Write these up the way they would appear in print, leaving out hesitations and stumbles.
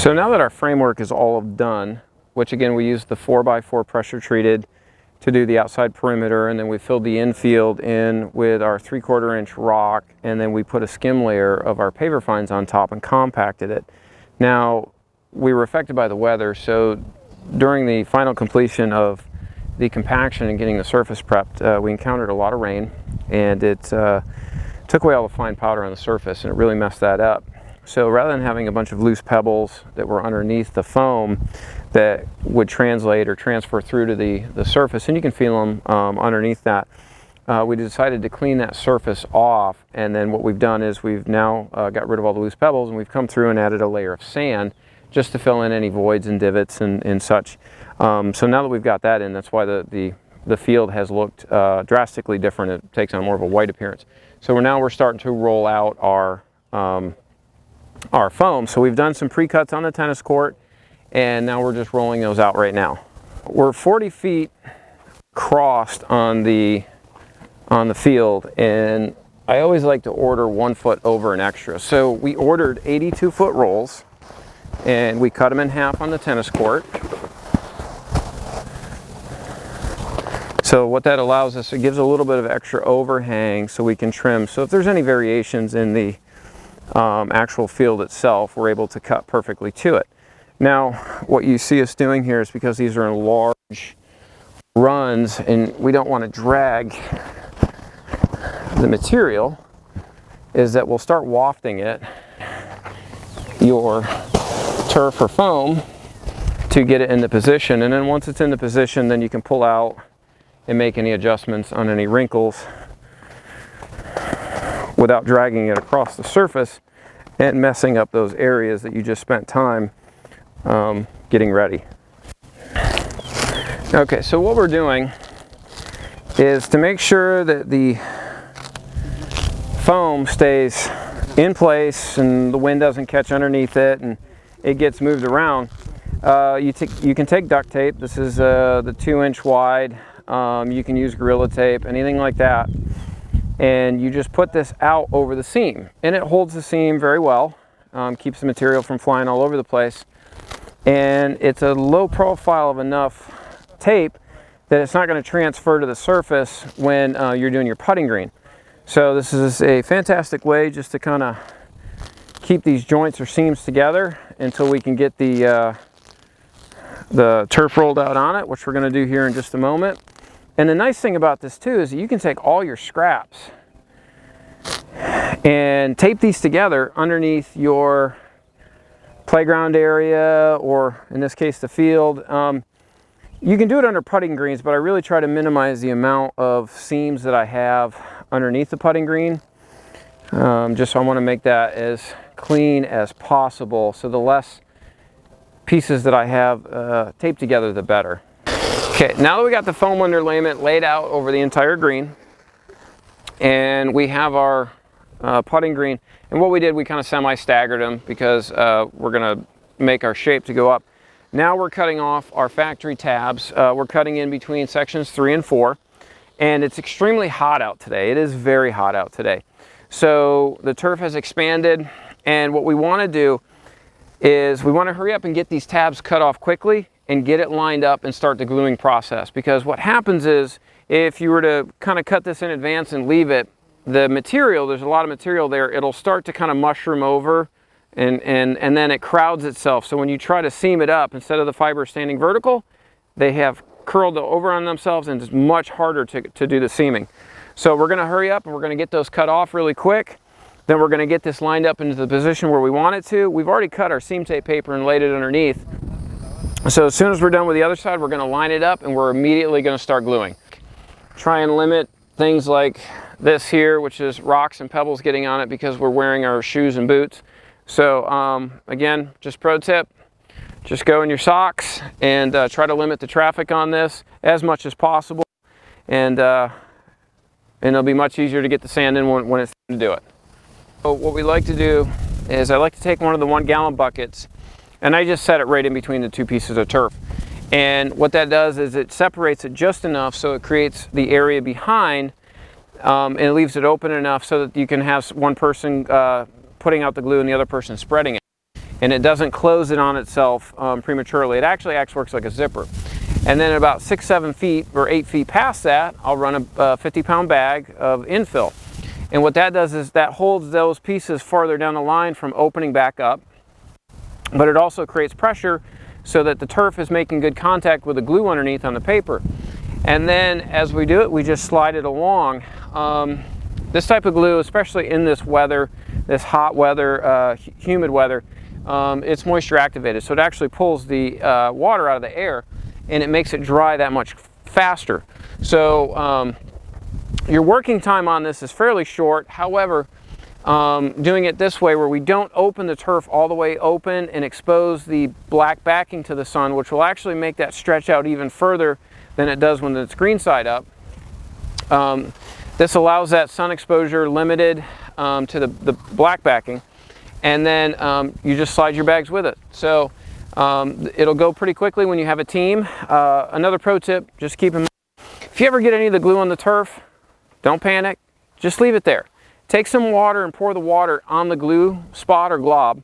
So now that our framework is all done, which again we used the 4x4 pressure treated to do the outside perimeter, and then we filled the infield in with our 3/4 inch rock, and then we put a skim layer of our paver fines on top and compacted it. Now we were affected by the weather, so during the final completion of the compaction and getting the surface prepped, we encountered a lot of rain, and it took away all the fine powder on the surface, and it really messed that up. So rather than having a bunch of loose pebbles that were underneath the foam that would translate or transfer through to the surface, and you can feel them underneath that, we decided to clean that surface off. And then what we've done is we've now got rid of all the loose pebbles, and we've come through and added a layer of sand just to fill in any voids and divots and such. So now that we've got that in, that's why the field has looked drastically different. It takes on more of a white appearance. So we're starting to roll out our foam. So we've done some pre-cuts on the tennis court, and now we're just rolling those out right now. We're 40 feet crossed on the field, and I always like to order 1 foot over an extra. So we ordered 82-foot rolls, and we cut them in half on the tennis court. So what that allows us, it gives a little bit of extra overhang so we can trim. So if there's any variations in the actual field itself, we're able to cut perfectly to it. Now what you see us doing here is, because these are in large runs and we don't want to drag the material, is that we'll start wafting your turf or foam to get it into position, and then once it's into position, then you can pull out and make any adjustments on any wrinkles without dragging it across the surface and messing up those areas that you just spent time getting ready. Okay, so what we're doing is to make sure that the foam stays in place and the wind doesn't catch underneath it and it gets moved around. You can take duct tape. This is the 2-inch wide. You can use Gorilla Tape, anything like that. And you just put this out over the seam, and it holds the seam very well, keeps the material from flying all over the place, and it's a low profile of enough tape that it's not going to transfer to the surface when you're doing your putting green. So this is a fantastic way just to kind of keep these joints or seams together until we can get the turf rolled out on it, which we're going to do here in just a moment. And the nice thing about this too is that you can take all your scraps and tape these together underneath your playground area, or in this case the field. You can do it under putting greens, but I really try to minimize the amount of seams that I have underneath the putting green. Just so I want to make that as clean as possible, so the less pieces that I have taped together, the better. Okay, now that we got the foam underlayment laid out over the entire green, and we have our putting green, and what we did, we kind of semi-staggered them because we're going to make our shape to go up. Now we're cutting off our factory tabs. We're cutting in between sections 3 and 4, and it's extremely hot out today. It is very hot out today. So the turf has expanded, and what we want to do is we want to hurry up and get these tabs cut off quickly and get it lined up and start the gluing process. Because what happens is, if you were to kind of cut this in advance and leave it, the material, there's a lot of material there, it'll start to kind of mushroom over, and then it crowds itself. So when you try to seam it up, instead of the fibers standing vertical, they have curled over on themselves, and it's much harder to do the seaming. So we're going to hurry up and we're going to get those cut off really quick. Then we're going to get this lined up into the position where we want it to. We've already cut our seam tape paper and laid it underneath. So as soon as we're done with the other side, we're going to line it up and we're immediately going to start gluing. Try and limit things like this here, which is rocks and pebbles getting on it, because we're wearing our shoes and boots. So again, just pro tip, just go in your socks and try to limit the traffic on this as much as possible. And it'll be much easier to get the sand in when it's time to do it. So what we like to do is I like to take one of the 1-gallon buckets, and I just set it right in between the 2 pieces of turf. And what that does is it separates it just enough so it creates the area behind, and it leaves it open enough so that you can have one person putting out the glue and the other person spreading it. and it doesn't close it on itself prematurely. It actually works like a zipper. And then about 6, 7 feet or 8 feet past that, I'll run a 50-pound bag of infill. And what that does is that holds those pieces farther down the line from opening back up, but it also creates pressure so that the turf is making good contact with the glue underneath on the paper. And then as we do it, we just slide it along. This type of glue, especially in this weather, this hot weather, humid weather, it's moisture activated, so it actually pulls the water out of the air, and it makes it dry that much faster. So your working time on this is fairly short. However, doing it this way, where we don't open the turf all the way open and expose the black backing to the sun, which will actually make that stretch out even further than it does when it's green side up. This allows that sun exposure limited to the black backing, and then you just slide your bags with it. So it'll go pretty quickly when you have a team. Another pro tip, just keep in mind, if you ever get any of the glue on the turf, don't panic, just leave it there. Take some water and pour the water on the glue spot or glob.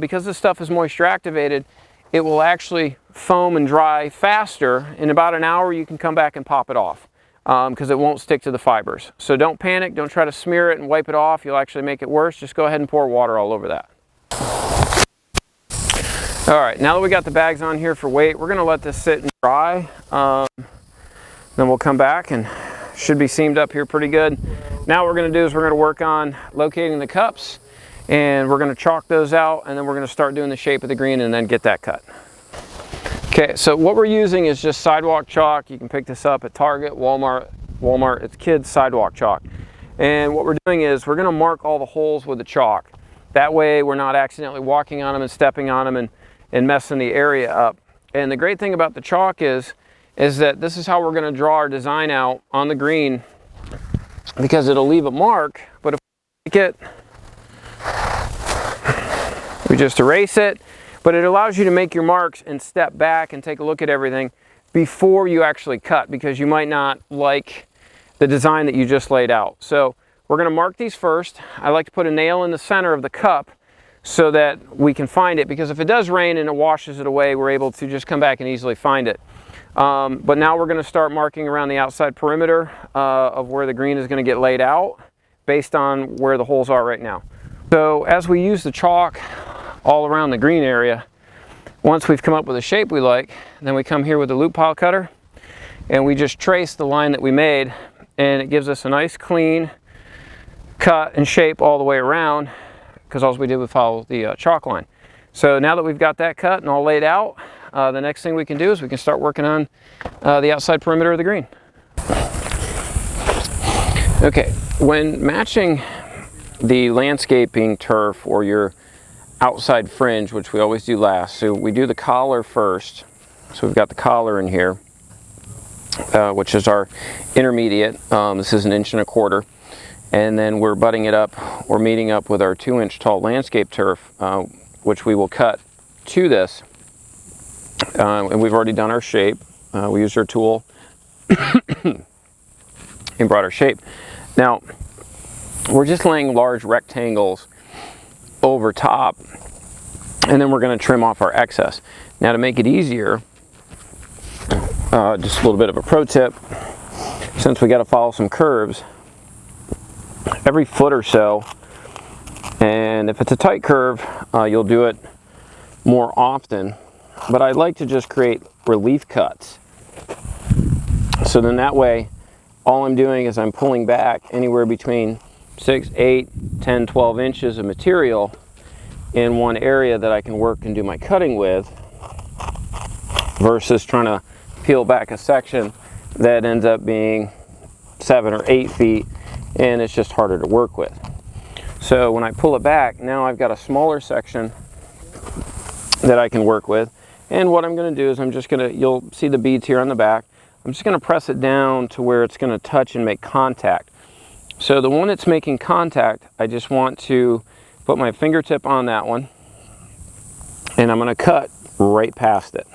Because this stuff is moisture activated, it will actually foam and dry faster. In about an hour you can come back and pop it off, because it won't stick to the fibers. So don't panic, don't try to smear it and wipe it off, you'll actually make it worse. Just go ahead and pour water all over that. Alright, now that we got the bags on here for weight, we're going to let this sit and dry. Then we'll come back, and should be seamed up here pretty good. Now what we're going to do is we're going to work on locating the cups, and we're going to chalk those out, and then we're going to start doing the shape of the green and then get that cut. Okay, so what we're using is just sidewalk chalk. You can pick this up at Target, Walmart. It's kids sidewalk chalk. And what we're doing is we're going to mark all the holes with the chalk. That way we're not accidentally walking on them and stepping on them and messing the area up. And the great thing about the chalk is that this is how we're going to draw our design out on the green, because it'll leave a mark, but if we take it, we just erase it. But it allows you to make your marks and step back and take a look at everything before you actually cut, because you might not like the design that you just laid out. So we're going to mark these first. I like to put a nail in the center of the cup so that we can find it, because if it does rain and it washes it away, we're able to just come back and easily find it. But now we're going to start marking around the outside perimeter of where the green is going to get laid out based on where the holes are right now. So as we use the chalk all around the green area, once we've come up with a shape we like, then we come here with the loop pile cutter and we just trace the line that we made, and it gives us a nice clean cut and shape all the way around, because all we did was follow the chalk line. So now that we've got that cut and all laid out, the next thing we can do is we can start working on the outside perimeter of the green. Okay, when matching the landscaping turf or your outside fringe, which we always do last, so we do the collar first. So we've got the collar in here, which is our intermediate. This is 1.25 inches. And then we're butting it up or meeting up with our 2-inch tall landscape turf, which we will cut to this. And we've already done our shape. We used our tool and brought our shape. Now, we're just laying large rectangles over top, and then we're going to trim off our excess. Now, to make it easier, just a little bit of a pro tip, since we got to follow some curves, every foot or so, and if it's a tight curve, you'll do it more often, but I like to just create relief cuts. So then that way, all I'm doing is I'm pulling back anywhere between 6, 8, 10, 12 inches of material in one area that I can work and do my cutting with, versus trying to peel back a section that ends up being 7 or 8 feet, and it's just harder to work with. So when I pull it back, now I've got a smaller section that I can work with. And what I'm going to do is I'm just going to, you'll see the beads here on the back, I'm just going to press it down to where it's going to touch and make contact. So the one that's making contact, I just want to put my fingertip on that one, and I'm going to cut right past it.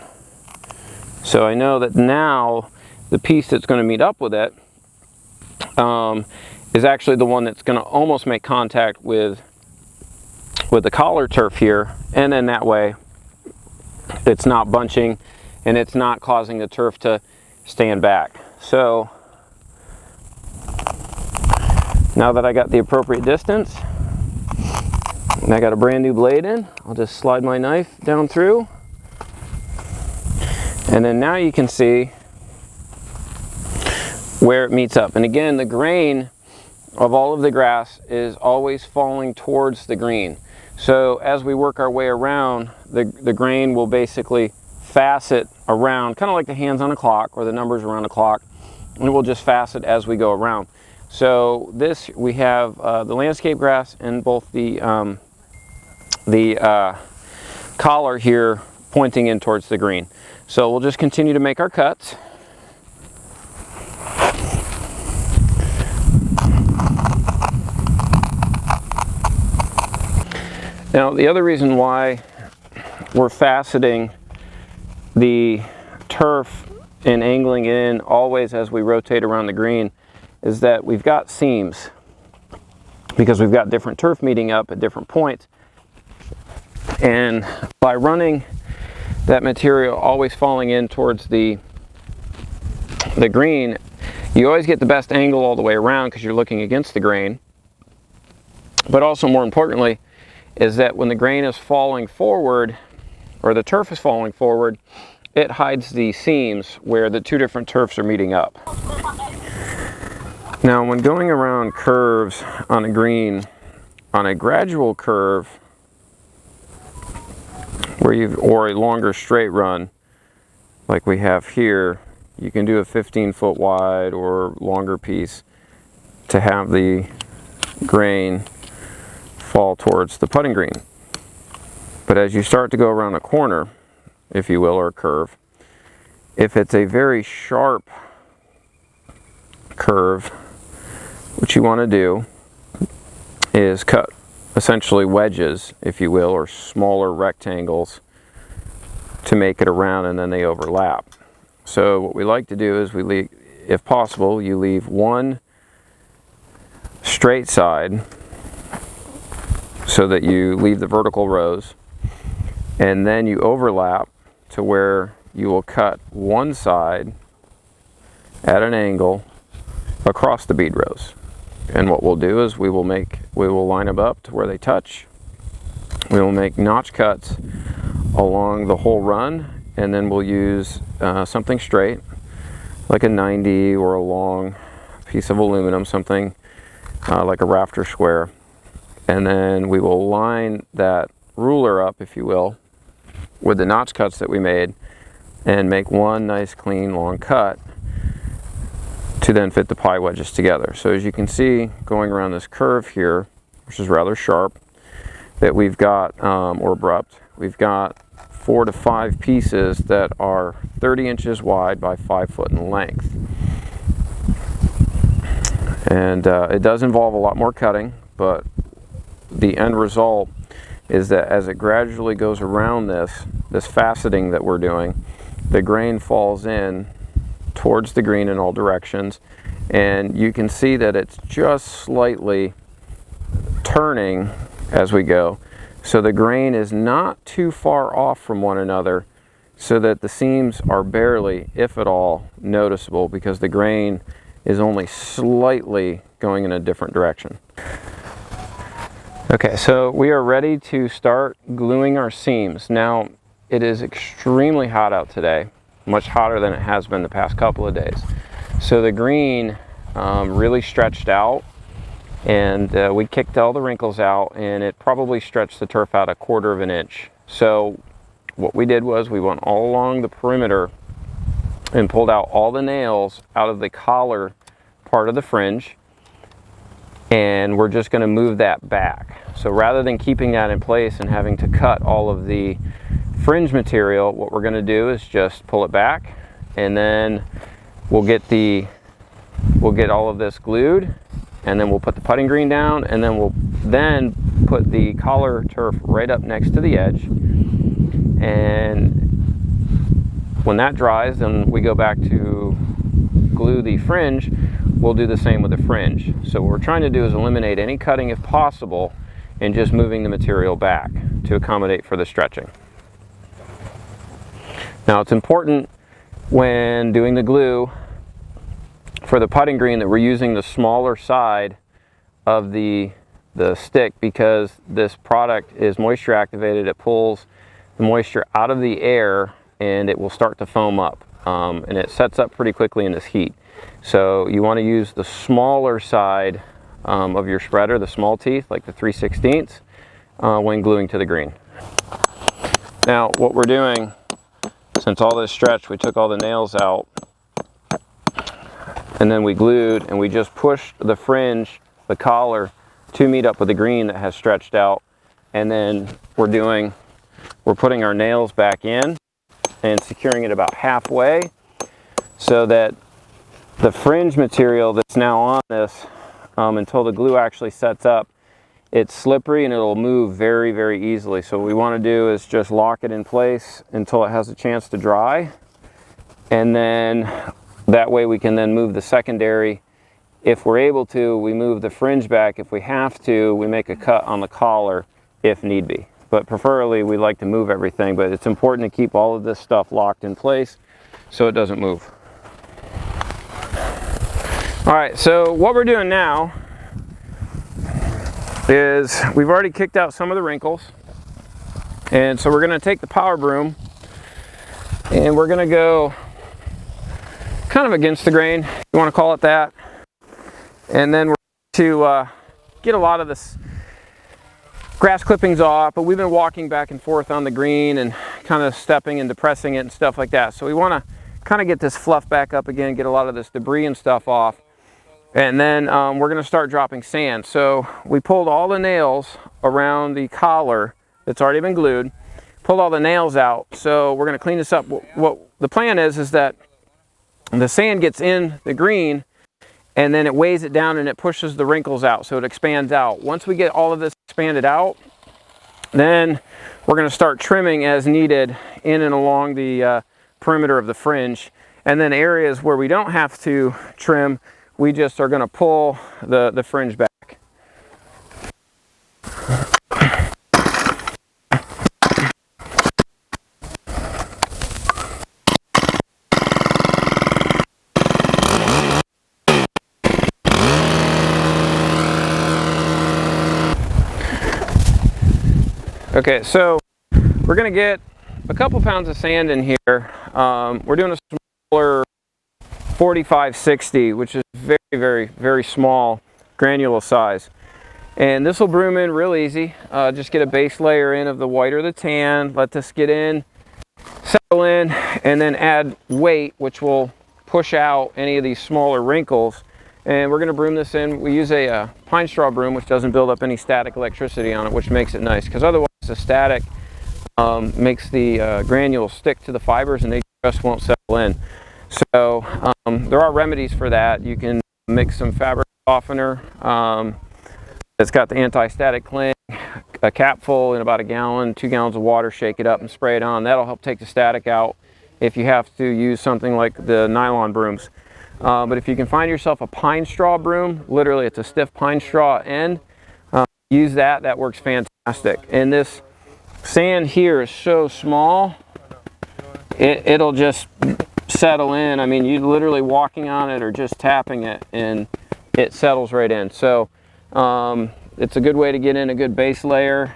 So I know that now the piece that's going to meet up with it is actually the one that's going to almost make contact with with the collar turf here, and then that way it's not bunching and it's not causing the turf to stand back. So now that I got the appropriate distance and I got a brand new blade in, I'll just slide my knife down through, and then now you can see where it meets up. And again, the grain of all of the grass is always falling towards the green. So as we work our way around, the grain will basically facet around, kind of like the hands on a clock or the numbers around a clock, and it will just facet as we go around. So this, we have the landscape grass and both the collar here pointing in towards the green. So we'll just continue to make our cuts. Now, the other reason why we're faceting the turf and angling it in always as we rotate around the green is that we've got seams, because we've got different turf meeting up at different points. And by running that material always falling in towards the green, you always get the best angle all the way around because you're looking against the grain. But also, more importantly, is that when the grain is falling forward, or the turf is falling forward, it hides the seams where the two different turfs are meeting up. Now, when going around curves on a green, on a gradual curve, or a longer straight run, like we have here, you can do a 15-foot wide or longer piece to have the grain fall towards the putting green. But as you start to go around a corner, if you will, or a curve, if it's a very sharp curve, what you want to do is cut essentially wedges, if you will, or smaller rectangles to make it around, and then they overlap. So what we like to do is we leave, if possible, you leave one straight side so that you leave the vertical rows, and then you overlap to where you will cut one side at an angle across the bead rows. And what we'll do is we will line them up to where they touch. We will make notch cuts along the whole run, and then we'll use something straight, like a 90 or a long piece of aluminum, something like a rafter square. And then we will line that ruler up, if you will, with the notch cuts that we made, and make one nice clean long cut to then fit the pie wedges together. So as you can see, going around this curve here, which is rather sharp, that we've got, or abrupt, we've got 4 to 5 pieces that are 30 inches wide by 5 foot in length. And it does involve a lot more cutting, but the end result is that as it gradually goes around this faceting that we're doing, the grain falls in towards the green in all directions, and you can see that it's just slightly turning as we go. So the grain is not too far off from one another, so that the seams are barely, if at all, noticeable, because the grain is only slightly going in a different direction. Okay, so we are ready to start gluing our seams. Now, it is extremely hot out today, much hotter than it has been the past couple of days. So the green really stretched out, and we kicked all the wrinkles out, and it probably stretched the turf out 1/4 of an inch. So what we did was we went all along the perimeter and pulled out all the nails out of the collar part of the fringe, and we're just going to move that back. So rather than keeping that in place and having to cut all of the fringe material, what we're going to do is just pull it back, and then we'll get all of this glued, and then we'll put the putting green down, and then we'll put the collar turf right up next to the edge. And when that dries, then we go back to glue the fringe. We'll do the same with the fringe. So what we're trying to do is eliminate any cutting if possible, and just moving the material back to accommodate for the stretching. Now it's important when doing the glue for the putting green that we're using the smaller side of the stick, because this product is moisture activated. It pulls the moisture out of the air and it will start to foam up, and it sets up pretty quickly in this heat. So you want to use the smaller side of your spreader, the small teeth, like the 3/16, when gluing to the green. Now what we're doing, since all this stretched, we took all the nails out and then we glued, and we just pushed the fringe, the collar, to meet up with the green that has stretched out. And then we're putting our nails back in and securing it about halfway, so that the fringe material that's now on this, until the glue actually sets up, it's slippery and it'll move very, very easily. So what we want to do is just lock it in place until it has a chance to dry, and then that way we can then move the secondary. If we're able to, we move the fringe back. If we have to, we make a cut on the collar if need be. But preferably we like to move everything, but it's important to keep all of this stuff locked in place so it doesn't move. All right, so what we're doing now is we've already kicked out some of the wrinkles, and so we're going to take the power broom and we're going to go kind of against the grain, if you want to call it that, and then we're going to get a lot of this grass clippings off. But we've been walking back and forth on the green and kind of stepping and depressing it and stuff like that, so we want to kind of get this fluff back up again, get a lot of this debris and stuff off. And then we're going to start dropping sand. So we pulled all the nails around the collar that's already been glued, pulled all the nails out. So we're going to clean this up. What the plan is that the sand gets in the green, and then it weighs it down and it pushes the wrinkles out, so it expands out. Once we get all of this expanded out, then we're going to start trimming as needed in and along the perimeter of the fringe. And then areas where we don't have to trim, we just are going to pull the fringe back. Okay, so we're going to get a couple pounds of sand in here. We're doing a smaller 45-60, which is very, very, very small granule size. And this will broom in real easy. Just get a base layer in of the white or the tan, let this get in, settle in, and then add weight, which will push out any of these smaller wrinkles. And we're going to broom this in. We use a pine straw broom, which doesn't build up any static electricity on it, which makes it nice, because otherwise the static makes the granules stick to the fibers and they just won't settle in. So there are remedies for that. You can mix some fabric softener. It's got the anti-static cling, a cap full in about a gallon, 2 gallons of water, shake it up and spray it on. That'll help take the static out if you have to use something like the nylon brooms. But if you can find yourself a pine straw broom, literally it's a stiff pine straw end, use that. That works fantastic. And this sand here is so small, it'll just settle in. I mean, you literally walking on it or just tapping it and it settles right in. So it's a good way to get in a good base layer,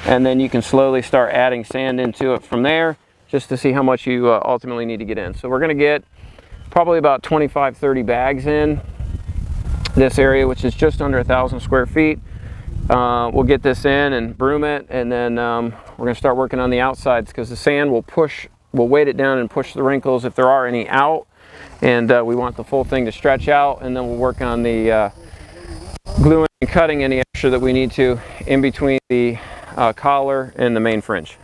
and then you can slowly start adding sand into it from there, just to see how much you ultimately need to get in. So we're going to get probably about 25-30 bags in this area, which is just under 1,000 square feet. We'll get this in and broom it, and then we're going to start working on the outsides, because the sand will weight it down and push the wrinkles if there are any out, and we want the full thing to stretch out. And then we'll work on the gluing and cutting any extra that we need to in between the collar and the main fringe.